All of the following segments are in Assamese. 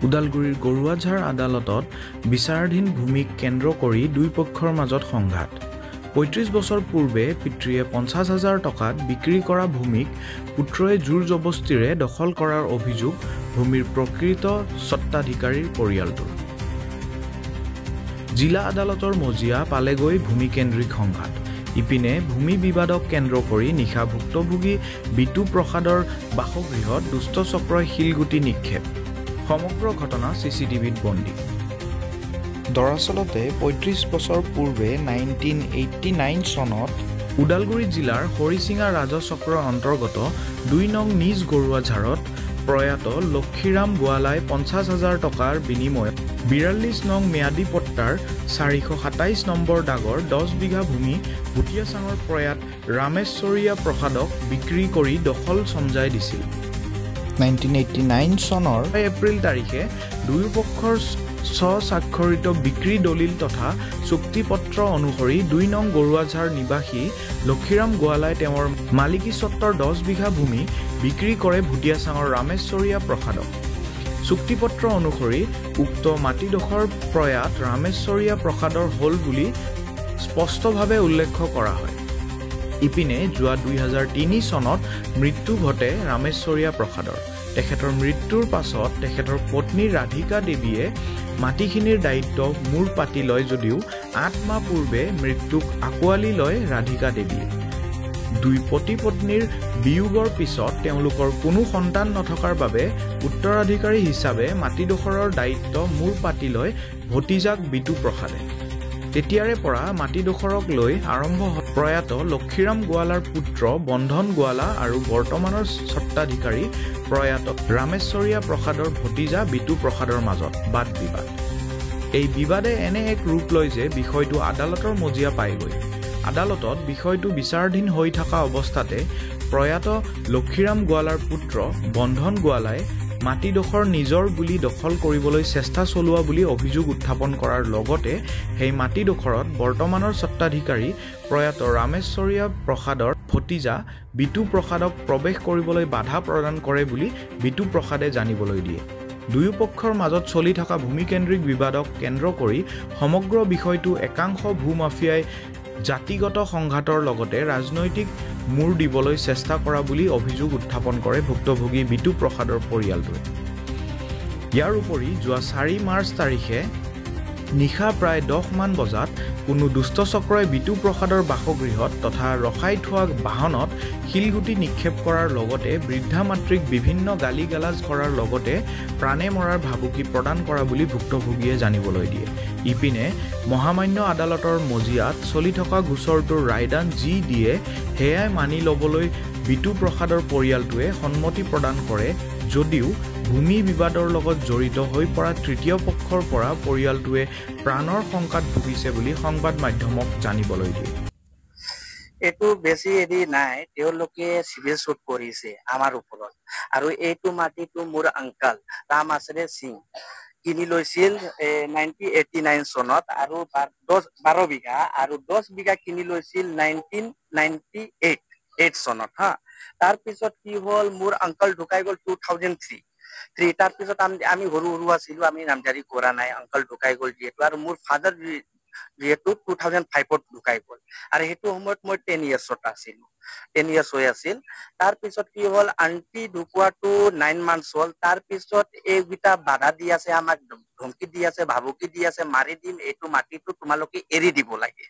ওদালগুৰিৰ গৰুৱাঝাৰ আদালতত বিচাৰাধীন ভূমিক কেন্দ্ৰ কৰি দুই পক্ষৰ মাজত সংঘাত ৩৫ বছৰ পূৰ্বে পিতৃয়ে ৫০,০০০ টকাত বিক্ৰী কৰা ভূমিক পুত্ৰই জোৰ জবস্তিৰে দখল কৰাৰ অভিযোগ ভূমিৰ প্ৰকৃত স্বত্বাধিকাৰীৰ পৰিয়ালটোৰ জিলা আদালতৰ মজিয়া পালেগৈ ভূমিকেন্দ্ৰিক সংঘাত ইপিনে ভূমি বিবাদক কেন্দ্ৰ কৰি নিশা ভুক্তভোগী বিটু প্ৰসাদৰ বাসগৃহত দুষ্ট চক্ৰই শিলগুটি নিক্ষেপ সমগ্ৰ ঘটনা চিচিটিভিত বন্দী দৰাচলতে ৩৫ বছৰ পূৰ্বে 1989 চনত ওদালগুৰি জিলাৰ হৰিচিঙা ৰাজচক্ৰৰ অন্তৰ্গত ২ নং নিজ গৰুৱাঝাৰত প্ৰয়াত লক্ষীৰাম গোৱালাই ৫০,০০০ টকাৰ বিনিময়ত ৪২ নং ম্যাদী পট্টাৰ ৪২৭ নম্বৰ দাগৰ ১০ বিঘা ভূমি ভুটিয়াচাঙৰ প্ৰয়াত ৰামেশ্বৰীয়া প্ৰসাদক বিক্ৰী কৰি দখল চমজাই দিছিল 1989 চনৰ এপ্ৰিল তাৰিখে দুয়োপক্ষৰ স্বাক্ষৰিত বিক্ৰী দলিল তথা চুক্তিপত্ৰ অনুসৰি ২ নং গৰুৱাঝাৰ নিবাসী লক্ষীৰাম গোৱালাই তেওঁৰ মালিকী স্বত্বৰ ১০ বিঘা ভূমি বিক্ৰী কৰে ভুটিয়াচাঙৰ ৰামেশ্বৰীয়া প্ৰসাদক চুক্তিপত্ৰ অনুসৰি উক্ত মাটিডোখৰ প্ৰয়াত ৰামেশ্বৰীয়া প্ৰসাদৰ হল বুলি স্পষ্টভাৱে উল্লেখ কৰা হয় ইপিনে যোৱা ২০০৩ চনত মৃত্যু ঘটে ৰামেশ্বৰীয়া প্ৰসাদৰ তেখেতৰ মৃত্যুৰ পাছত তেখেতৰ পত্নী ৰাধিকা দেৱীয়ে মাটিখিনিৰ দায়িত্ব মূৰ পাতি লয় যদিও ৮ মাহ পূৰ্বে মৃত্যুক আকোৱালি লয় ৰাধিকা দেৱীয়ে দুই পতি পত্নীৰ বিয়োগৰ পিছত তেওঁলোকৰ কোনো সন্তান নথকাৰ বাবে উত্তৰাধিকাৰী হিচাপে মাটিডোখৰৰ দায়িত্ব মূৰ পাতি লয় ভতিজাক বিটু প্ৰসাদে তেতিয়াৰে পৰা মাটিডোখৰক লৈ আৰম্ভ প্ৰয়াত লক্ষীৰাম গোৱালাৰ পুত্ৰ বন্ধন গোৱালা আৰু বৰ্তমানৰ স্বত্বাধিকাৰী প্ৰয়াত ৰামেশ্বৰীয়া প্ৰসাদৰ ভতিজা বিটু প্ৰসাদৰ মাজত বাদ বিবাদ এই বিবাদে এনে এক ৰূপ লয় যে বিষয়টো আদালতৰ মজিয়া পায়গৈ আদালতত বিষয়টো বিচাৰাধীন হৈ থকা অৱস্থাতে প্ৰয়াত লক্ষীৰাম গোৱালাৰ পুত্ৰ বন্ধন গোৱালাই মাটিডোখৰ নিজৰ বুলি দখল কৰিবলৈ চেষ্টা চলোৱা বুলি অভিযোগ উত্থাপন কৰাৰ লগতে সেই মাটিডোখৰত বৰ্তমানৰ স্বত্বাধিকাৰী প্ৰয়াত ৰামেশ্বৰীয়া প্ৰসাদৰ ভতিজা বিটু প্ৰসাদক প্ৰৱেশ কৰিবলৈ বাধা প্ৰদান কৰে বুলি বিটু প্ৰসাদে জানিবলৈ দিয়ে দুয়োপক্ষৰ মাজত চলি থকা ভূমিকেন্দ্ৰিক বিবাদক কেন্দ্ৰ কৰি সমগ্ৰ বিষয়টো একাংশ ভূমাফিয়াই জাতিগত সংঘাতৰ লগতে ৰাজনৈতিক মূৰ দিবলৈ চেষ্টা কৰা বুলি অভিযোগ উত্থাপন কৰে ভুক্তভোগী বিটু প্ৰসাদৰ পৰিয়ালটোৱে ইয়াৰ উপৰি যোৱা ৪ মাৰ্চ তাৰিখে নিশা প্ৰায় ১০ মান বজাত কোনো দুষ্ট চক্ৰই বিটু প্ৰসাদৰ বাসগৃহত তথা ৰখাই থোৱা বাহনত শিলগুটি নিক্ষেপ কৰাৰ লগতে বৃদ্ধা মাতৃক বিভিন্ন গালি গালাজ কৰাৰ লগতে প্ৰাণে মৰাৰ ভাবুকি প্ৰদান কৰা বুলি ভুক্তভোগীয়ে জানিবলৈ দিয়ে ইপিনে মহামান্য আদালতৰ মজিয়াত চলি থকা গোচৰটোৰ ৰায়দান যি দিয়ে সেয়াই মানি ল'বলৈ বিটু প্ৰসাদৰ পৰিয়ালটোৱে সন্মতি প্ৰদান কৰে যদিও ভূমি বিবাদৰ লগত জড়িত হৈ পৰা তৃতীয় পক্ষৰ পৰা পৰিয়ালটোৱে প্ৰাণৰ শংকাত ভুগিছে বুলি সংবাদ মাধ্যমক জানিবলৈ দিয়ে এটো বেছি এদি নাই তেওঁলোকে চিভিল সুট কৰিছে আমাৰ ওপৰত আৰু এইটো মাটিটো মোৰ আঙ্কাল ৰাম আশ্ৰয় সিং কিনি লৈছিল 1989 চনত আৰু 12 বিঘা আৰু 10 বিঘা কিনি লৈছিল 1998 চনত হা তাৰ পিছত কি হল মোৰ আঙ্কাল ঢুকাই গল 2003 তাৰ পিছত আমি সৰু সৰু আছিলো আমি নামজাৰি কৰা নাই আঙ্কাল ঢুকাই গল যিহেতু আৰু মোৰ ফাদাৰ যিহেতু 2005ত ঢুকাই গল আৰু হেতু সময়ত মই 10 ইয়াৰ্ছত আছিলো 10 ইয়াৰ্ছ হৈ আছিল তাৰ পিছত কি হল আন্টি ঢুকুৱাটো 9 মান্থছ হল তাৰ পিছত এইগিটা বাধা দি আছে আমাক ধমকি দি আছে ভাবুকি দি আছে মাৰি দিম এইটো মাটিটো তোমালোকে এৰি দিব লাগে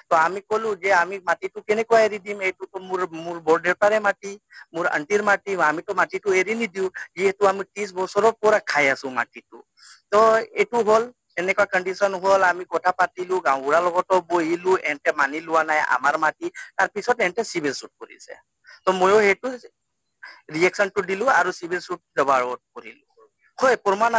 তো আমি কলো যে আমি মাটিটো কেনেকৈ এৰি দিম এইটো তো মোৰ বৰদেউতাৰে মাটি মোৰ আন্টিৰ মাটি আমিতো মাটিটো এৰি নিদিও যেহেতু আমি 30 বছৰৰ পৰা খাই আছো মাটিটো তো এইটো হল এনেকুৱা কন্ডিশন হল আমি কথা পাতিলো গাঁওৰ লগতো বহিলো এন্তে মানি লোৱা নাই আমাৰ মাটি তাৰ পিছত এন্তে সিভিল সুট কৰিছে তো ময়ো হেতু ৰিএকশনটো দিলো আৰু সিভিল সুট জবাৰত কৰিলো হয় প্ৰমাণ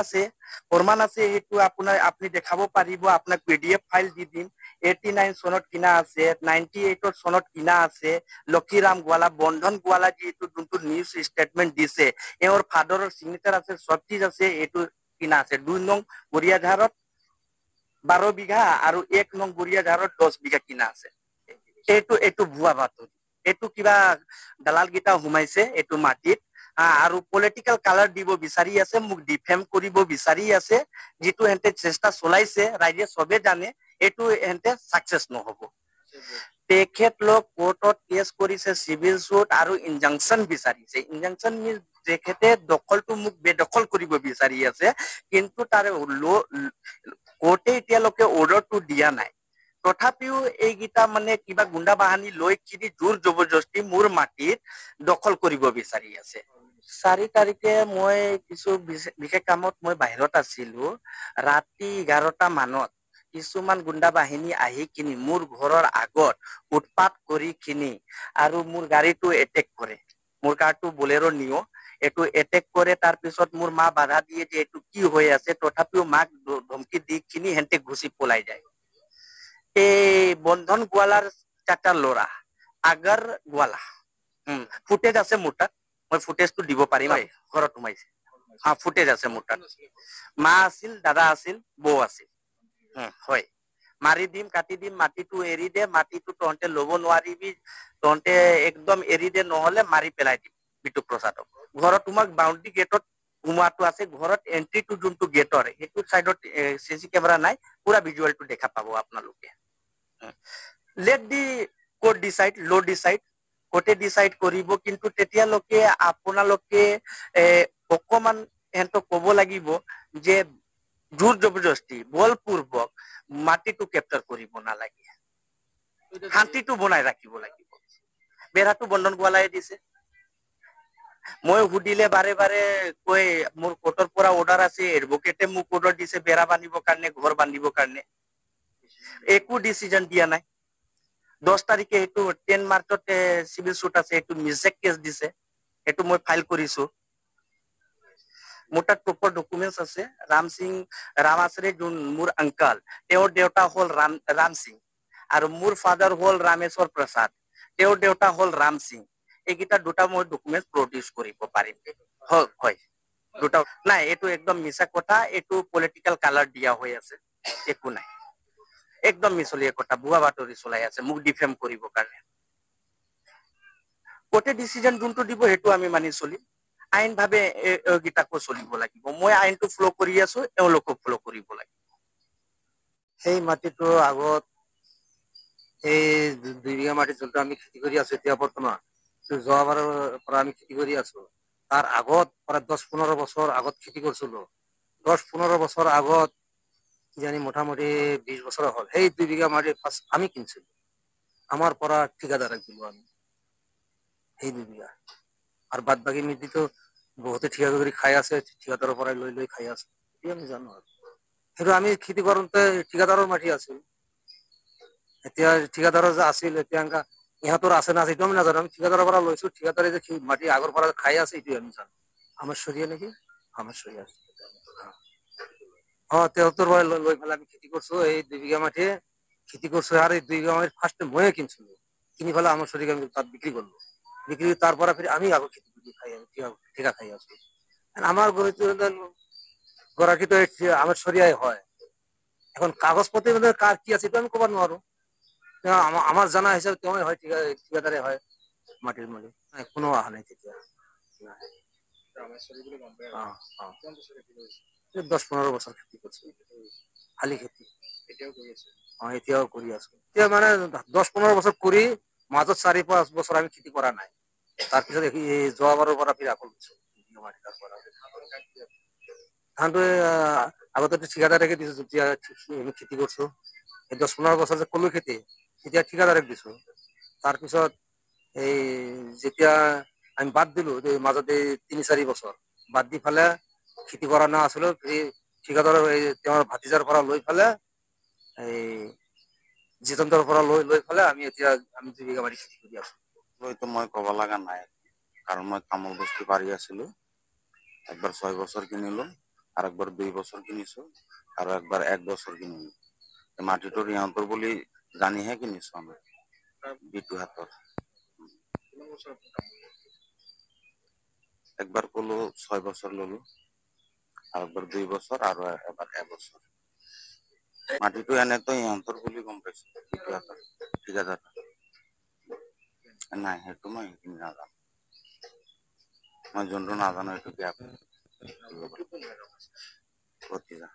আছে হেতু আপুনি দেখাব পাৰিব আপোনাক পিডিএফ ফাইল দি দিম 89 চনত কিনা আছে 98 চনত কিনা আছে লক্ষীৰাম গোৱালা বন্ধন গোৱালা যেটো যোনটো নিউজ ষ্টেটমেন্ট দিছে এওৰ ফাদাৰৰ সিগনেচাৰ আছে সব চিজ আছে এটো কিনা আছে 2 নং গৰিয়াঝাৰত 12 বিঘা আৰু 1 নং গৰিয়াঝাৰত 10 বিঘা কিনা আছে এটো ভুৱা বাতৰি এটো কিবা দালাল গিটা হুমাইছে এটো মাটিত আৰু পলিটিকেল কালাৰ দিব বিচাৰি আছে, মোক ডিফেম কৰিব বিচাৰি আছে, যিটো এহেঁতে চেষ্টা চলাইছে ৰাইজে চবে জানে, এইটো এহেঁতে ছাকচেছ নহ'ব। তেখেতলোক কোৰ্টত কেছ কৰিছে, চিভিল সুট আৰু ইনজাংচন বিচাৰিছে। ইনজাংচন মিনছ তেখেতে দখলটো মোক বেদখল কৰিব বিচাৰি আছে, কিন্তু তাৰে কোৰ্টে এতিয়ালৈকে অৰ্ডাৰটো দিয়া নাই। তথাপিও এইকেইটা মানে কিবা গুণ্ডা বাহানি লৈ কিনি জোৰ জবৰদস্তি মোৰ মাটিত দখল কৰিব বিচাৰি আছে। 4 তাৰিখে মই কিছু বিশেষ কামত মই বাহিৰত আছিলো। ৰাতি 11টা মানত কিছুমান গুণ্ডা বাহিনী আহি কিনি মোৰ ঘৰৰ আগত উৎপাত কৰি কিনি আৰু মোৰ গাড়ীটো এটেক কৰে। মোৰ কাৰটো বলেৰো নিও, এইটো এটেক কৰে। তাৰ পিছত মোৰ মা বাধা দিয়ে যে এইটো কি হৈ আছে, তথাপিও মাক ধমকি দি কিনি হেঁতে ঘুচি পলাই যায়। এই বন্ধন গোৱালাৰ 4টা ল'ৰা, আগাৰ গোৱালা, ফুটেজ আছে মোৰ তাত, মই ফুটেজটো দিব পাৰিম। ঘৰত সোমাইছে, ফুটেজ আছে মোৰ তাত। মা আছিল, দাদা আছিল, বৌ আছিল। হয়, মাৰি দিম, কাটি দিম, মাটিটো এৰি দে, মাটিটো তহঁতে ল'ব নোৱাৰিবি, তহঁতে একদম এৰি দে, নহ'লে মাৰি পেলাই দিম বিটু প্ৰসাদক। ঘৰত তোমাক বাউণ্ডাৰী গেটত সোমোৱাটো আছে, ঘৰত এন্ট্ৰিটো যোনটো গেটৰ সেইটো চাইডত চিচি কেমেৰা নাই, পুৰা ভিজুৱেলটো দেখা পাব আপোনালোকে। লেট দি কোৰ্ট ডিচাইড, ল ডিচাইড, কোৰ্টে ডিচাইড কৰিব। কিন্তু তেতিয়ালৈকে আপোনালোকে অকমান এহেঁতক ক'ব লাগিব যে জোৰ জবৰদস্তি বলপূৰ্বক মাটিটো কেপচাৰ কৰিব নালাগে, শান্তিটো বনাই ৰাখিব লাগিব। বেৰাটো বন্ধন গোৱালাই দিছে। মই সুধিলে বাৰে বাৰে কৈ মোৰ কোৰ্টৰ পৰা অৰ্ডাৰ আছে, এডভকেটে মোক অৰ্ডাৰ দিছে বেৰা বান্ধিবৰ কাৰণে, ঘৰ বান্ধিবৰ কাৰণে, একো ডিচিজন দিয়া নাই। 10 তাৰিখে সেইটো 10 মাৰ্চত চিভিল সুট আছে, এইটো মিছেক কেছ দিছে, এইটো মই ফাইল কৰিছো। মোৰ তাত প্ৰপাৰ ডকুমেন্টছ আছে। ৰাম আছৰে যোন মোৰ আংকাল, তেওঁৰ দেউতা হ'ল ৰাম সিং, আৰু মোৰ ফাদাৰ হ'ল ৰামেশ্বৰ প্ৰসাদ, তেওঁৰ দেউতা হ'ল ৰাম সিং। এইকেইটা দুটা মই ডকুমেন্ট প্ৰডিউচ কৰিব পাৰিম। হয়, দুটা নাই, এইটো একদম মিছা কথা, এইটো পলিটিকেল কালাৰ দিয়া হৈ আছে, একো নাই, একদম মিছলীয়া কথা, ভুৱা বাতৰি চলাই আছে মোক ডিফেম কৰিবৰ কাৰণে। কোৰ্টে ডিচিজন যোনটো দিব সেইটো আমি মানি চলিম। আইন ভাৱে এইকেইটাকো চলিব লাগিব। মই আইনটো ফ্ল' কৰি আছো, এওঁলোকো ফ্ল' কৰিব লাগিব। সেই মাটিটো আগত এই 2 বিঘা মাটি যোনটো আমি খেতি কৰি আছো এতিয়া বৰ্তমান, যোৱাবাৰৰ পৰা আমি খেতি কৰি আছো। তাৰ আগত প্ৰায় 10-15 বছৰ আগত খেতি কৰিছিলো। 10-15 বছৰ আগত কিজানি মোটামুটি 20 বছৰ হ'ল, সেই 2 বিঘা মাটি ফাৰ্ষ্ট আমি কিনিছিলো, আমাৰ পৰা ঠিকাদাৰক দিলো আমি সেই 2 বিঘা। আৰু বাদ বাকী মিটিটো বহুতে ঠিকা কৰি খাই আছে, ঠিকাদাৰৰ পৰাই লৈ খাই আছে, এতিয়া আমি জানো আৰু। সেইটো আমি খেতি কৰোঁতে ঠিকাদাৰৰ মাটি আছিল। এতিয়া ঠিকাদাৰৰ যে আছিল, এতিয়া ইহঁতৰ আছে না এইটো আমি নাজানো। আমি ঠিকাদাৰৰ পৰা লৈছো, ঠিকাদাৰে যে মাটি আগৰ পৰা খাই আছে এইটোৱে আমি জানো। আমাৰ চৰিয়া নেকি, আমাৰ চৰিয়া আছে। তেওঁতৰ পৰা লৈ পেলাই আমি খেতি করছো। এই 2 বিঘা মাটি খেতি করছো, আর এই 2 বিঘা মাটি ফার্স্ট ময়ে কিনছিল, কিনি ফেলে আমার শরীরে আমি তার বিক্রি করলো। বিক্রি তারপরে ফিরে আমি আবার খেতি করি, খাই, ঠিকা খাই আছি। আমার গড়াকি তো আমার শরিয়ায় হয়। এখন কাগজপত্র কার কি আছে এটা আমি কবার নোৱাৰো। আমার জানা হিসাবে তেমন হয়, ঠিকাদারে হয় মাটির মালিক। কোনো অহা নাই তেতিয়া। 10-15 বছর খেতি করছি, খালি খেতি এতিয়াও কৰি আছো। এতিয়া মানে 10-15 বছৰ কৰি, মাজত 4-5 বছৰ আমি খেতি কৰা নাই। তাৰপিছত যোৱাবাৰৰ পৰা ফিर আকৌ ধানটো আগতে ঠিকাদাৰকে দিছো, যেতিয়া আমি খেতি কৰছো। এই 10-15 বছৰ যে কলো খেতি, তেতিয়া ঠিকাদাৰক দিছো। তাৰপিছত এই যেতিয়া আমি বাদ দিলো, মাজতে 3-4 বছৰ বাদ দি ফেলে খেতি কৰা না আসলে ঠিকাদাৰৰ তেওঁৰ ভাতিজাৰ পৰা লৈ ফেলে এই জিতন্তৰ পৰা লৈ ফেলে আমি এতিয়া 2 বিঘা মাটি খেতি কৰি আছো। তো মই ক'ব লগা নাই, কাৰণ মই তামোল বস্তু পাৰি আছিলো। একবাৰ 6 বছৰ কিনিলো, আৰ একবাৰ 2 বছৰ কিনিছো, আৰ একবাৰ 1 বছৰ কিনিলো। মাটিটোৰ ইহঁতৰ বুলি জানিহে কিনিছো আমি, বিটু হাতৰ। একবাৰ কলো 6 বছৰ ললো, আৰ একবাৰ 2 বছৰ, আৰ এবাৰ 1 বছৰ। মাটিটো এনেতো ইহঁতৰ বুলি গম পাইছো, বিটু হাতৰ ঠিকাদাৰ। নাই, সেইটো মই নাজানো। মই যোনটো নাজানো সেইটো গ্যাপ ভতিজা।